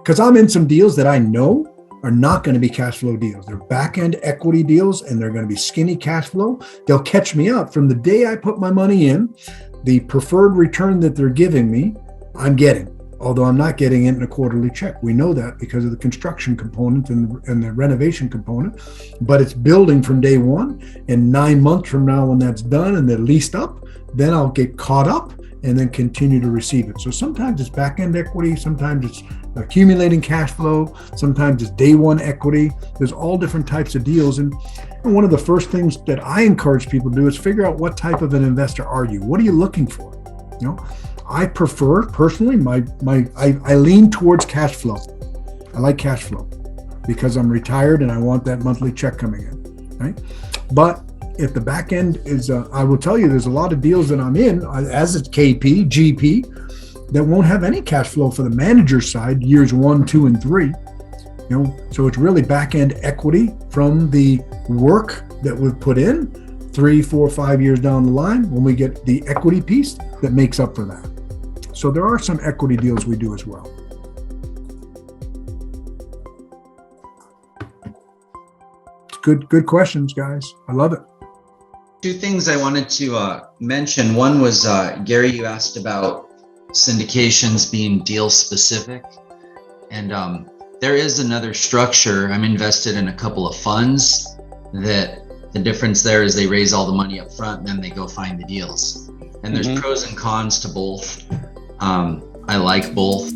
because I'm in some deals that I know are not going to be cash flow deals. They're back-end equity deals, and they're going to be skinny cash flow. They'll catch me up from the day I put my money in. The preferred return that they're giving me, I'm getting, although I'm not getting it in a quarterly check. We know that because of the construction component and the renovation component, but it's building from day one. And 9 months from now, when that's done and they're leased up, then I'll get caught up and then continue to receive it. So sometimes it's back-end equity, sometimes it's accumulating cash flow, sometimes it's day one equity. There's all different types of deals. And one of the first things that I encourage people to do is figure out what type of an investor are you? What are you looking for? You know, I prefer personally, I lean towards cash flow. I like cash flow because I'm retired and I want that monthly check coming in, right? But if the back end is, I will tell you, there's a lot of deals that I'm in as a KP, GP, that won't have any cash flow for the manager side, years 1, 2, and 3. You know, so it's really back end equity from the work that we've put in 3, 4, 5 years down the line when we get the equity piece that makes up for that. So there are some equity deals we do as well. Good questions, guys. I love it. Two things I wanted to mention. One was, Gary, you asked about syndications being deal specific. And there is another structure. I'm invested in a couple of funds that the difference there is they raise all the money up front and then they go find the deals. And there's pros and cons to both. I like both.